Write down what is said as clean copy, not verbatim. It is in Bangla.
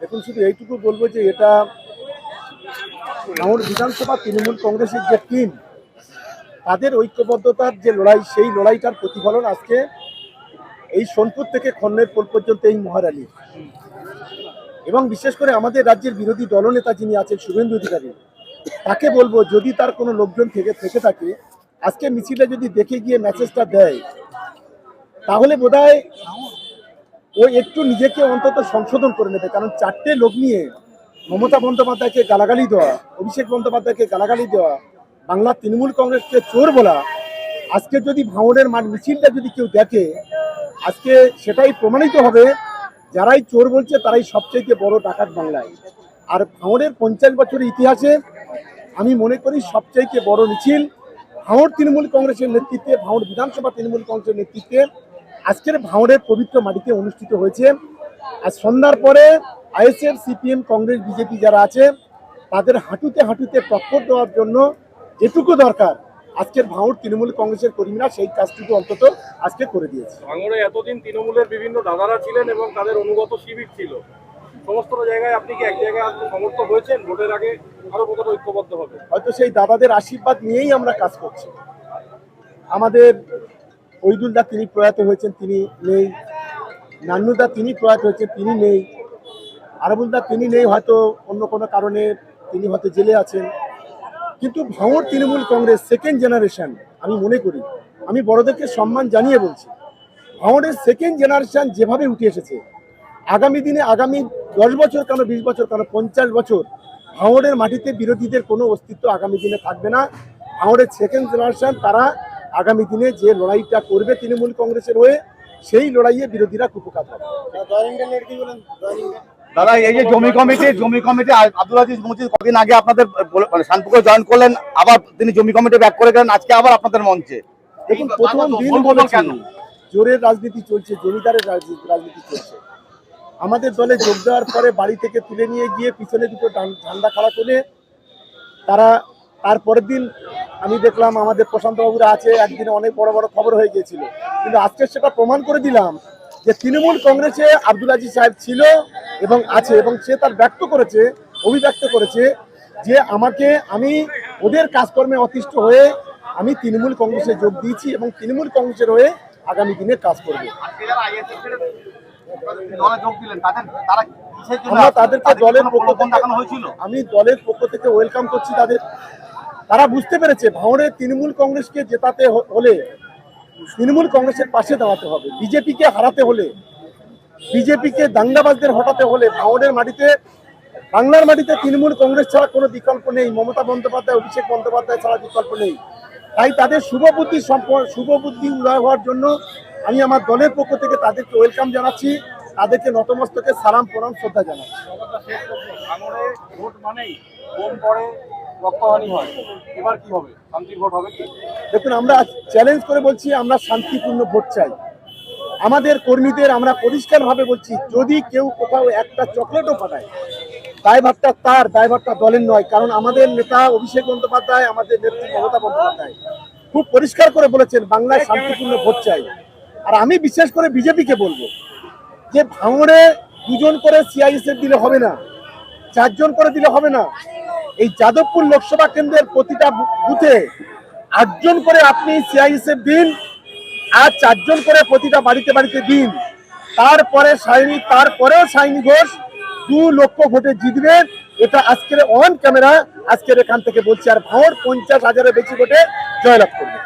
এখন শুধু এইটুকু বলবো যে এটা ভাঙড় বিধানসভা তৃণমূল কংগ্রেসের যে টিম, তাদের ঐক্যবদ্ধতার যে লড়াই, সেই লড়াইটার প্রতিফলন আজকে এই সোনপুর থেকে খন্নের পোল পর্যন্ত এই মহারালি। এবং বিশেষ করে আমাদের রাজ্যের বিরোধী দলনেতা যিনি আছেন শুভেন্দু অধিকারী, তাকে বলবো যদি তার কোনো লোকজন থেকে থাকে আজকে মিছিলে যদি দেখে গিয়ে মেসেজটা দেয়, তাহলে বোধহয় ও একটু নিজেকে অন্তত সংশোধন করে নেবে। কারণ চারটে লোক নিয়ে মমতা বন্দ্যোপাধ্যায়কে গালাগালি দেওয়া, অভিষেক বন্দ্যোপাধ্যায়কে গালাগালি দেওয়া, বাংলা তৃণমূল কংগ্রেসকে চোর বলা, আজকে যদি ভাঙড়ের মিছিলটা যদি কেউ দেখে, আজকে সেটাই প্রমাণিত হবে যারাই চোর বলছে তারাই সবচেয়ে বড় ডাকাত বাংলায়। আর ভাঙড়ের 50 বছরের ইতিহাসে আমি মনে করি সবচেয়ে বড় মিছিল ভাঙড় তৃণমূল কংগ্রেসের নেতৃত্বে, ভাঙড় বিধানসভা তৃণমূল কংগ্রেসের নেতৃত্বে আজকের ভাঙড়ের পবিত্র মাটিতে অনুষ্ঠিত হয়েছে। আর সন্ধ্যার পরে আইএসএফ, সিপিএম, কংগ্রেস, বিজেপি যারা আছে তাদের হাঁটুতে হাঁটুতে টক্কর দেওয়ার জন্য যেটুকু দরকার আজকের ভাঙড় তৃণমূল কংগ্রেসের কর্মীরা সেই কাজটুকু অন্তত আজকে করে দিয়েছে। ভাঙড়ে এতদিন তৃণমূলের বিভিন্ন দাদারা ছিলেন এবং তাদের অনুগত শিবির ছিল, সমস্ত জায়গায় আপনি কি এক জায়গায় সমর্থন হয়েছেন? ভোটের আগে আরো কতটা ঐক্যবদ্ধ হবে? হয়তো সেই দাদাদের আশীর্বাদ নিয়েই আমরা কাজ করছি। আমাদের ওইদুলদা তিনি প্রয়াত হয়েছেন, তিনি নেই। নান্নুদা তিনি প্রয়াত হয়েছেন, তিনি নেই। আরবুলদা তিনি নেই, হয়তো অন্য কোনো কারণে তিনি হয়তো জেলে আছেন। কিন্তু ভাঙড় তৃণমূল কংগ্রেস সেকেন্ড জেনারেশন, আমি মনে করি, আমি বড়দেরকে সম্মান জানিয়ে বলছি, ভাঙড়ের সেকেন্ড জেনারেশন যেভাবে উঠে এসেছে, আগামী দিনে আগামী 10 বছর কেন, 20 বছর কেন, 50 বছর ভাঙড়ের মাটিতে বিরোধীদের কোনো অস্তিত্ব আগামী দিনে থাকবে না। ভাঙড়ের সেকেন্ড জেনারেশন তারা আগামী দিনে যে লড়াইটা করবে তৃণমূল কংগ্রেসের হয়ে, সেই লড়াইয়ে বিরোধীরা কুপকাত হবে। দাদা, এই যে জমি কমিটি আব্দুল আজিজ মজিদ কদিন আগে আপনাদের মানে শান্তপুরে জয়েন করলেন, আবার তিনি জমি কমিটি ব্যাক করে গেলেন, আজকে আবার আপনাদের মঞ্চে। দেখুন, প্রথম দিন বলেছেন জোরের রাজনীতি চলছে, জমিদারের রাজনীতি চলছে। আমাদের দলে যোগ দেওয়ার পরে বাড়ি থেকে তুলে নিয়ে গিয়ে পিছনে দুটো ঝান্ডা খাড়া করে তারা, তারপরের দিন আমি দেখলাম আমাদের প্রশান্ত বাবুরা আছে, একদিনে অনেক বড় বড় খবর হয়ে গিয়েছিল। কিন্তু আজকে সেটা প্রমাণ করে দিলাম যে তৃণমূল কংগ্রেসে আব্দুল আজিজ সাহেব ছিল এবং আছে, এবং সে তার অভিব্যক্ত করেছে যে আমি ওদের কাজকর্মে অতিষ্ঠ হয়ে আমি তৃণমূল কংগ্রেসে যোগ দিয়েছি এবং তৃণমূল কংগ্রেসের হয়ে আগামী দিনে কাজ করবে। আমরা তাদেরকে দলের পক্ষ থেকে, আমি দলের পক্ষ থেকে ওয়েলকাম করছি তাদের। তারা বুঝতে পেরেছে ভাঙড়ে তৃণমূল কংগ্রেসকে জেতাতে হলে তৃণমূল কংগ্রেসের পাশে দাঁড়াতে হবে। বিজেপিকে হারাতে হলে, বিজেপিকে দাঙ্গাবাজদের হটাতে হলে ভাঙড়ের মাটিতে, বাংলার মাটিতে তৃণমূল কংগ্রেস ছাড়া কোনো বিকল্প নেই। মমতা বন্দ্যোপাধ্যায়, অভিষেক বন্দ্যোপাধ্যায় ছাড়া বিকল্প নেই। তাই তাদের শুভবুদ্ধি উদয় হওয়ার জন্য আমি আমার দলের পক্ষ থেকে তাদেরকে ওয়েলকাম জানাচ্ছি, তাদেরকে নতমস্তকে সালাম, প্রণাম, শ্রদ্ধা জানাচ্ছি। ভাঙড়ে ভোট মানেই বোম পড়ে, রক্তহানি হয়, এবার কি হবে? শান্তির ভোট হবে কি? দেখুন, আমরা চ্যালেঞ্জ করে বলছি, আমরা শান্তিপূর্ণ ভোট চাই। আমাদের কর্মীদের আমরা পরিষ্কারভাবে বলছি, যদি কেউ কোথাও একটা চকলেটও পাঠায়, দায়ভারটা দলের নয়। কারণ আমাদের নেতা অভিষেক বন্দ্যোপাধ্যায়, আমাদের নেত্রী মমতা বন্দ্যোপাধ্যায় খুব পরিষ্কার করে বলেছেন বাংলায় শান্তিপূর্ণ ভোট চাই। আর আমি বিশেষ করে বিজেপিকে বলবো যে ভাঙড়ে 2 জন করে সিআইএসএফ দিলে হবে না, 4 জন করে দিলে হবে না। এই যাদবপুর লোকসভা কেন্দ্রের প্রতিটা বুথে 8 জন করে আপনি সিআইএসএফ দিন, আর 4 জন করে প্রতিটা বাড়িতে বাড়িতে দিন। তারপরেও সাইনি ঘোষ 2 লক্ষ ভোটে জিতবেন, এটা আজকের অন ক্যামেরা আজকের এখান থেকে বলছি। আর ভাঙড় 50,000-এর বেশি ভোটে জয়লাভ করবে।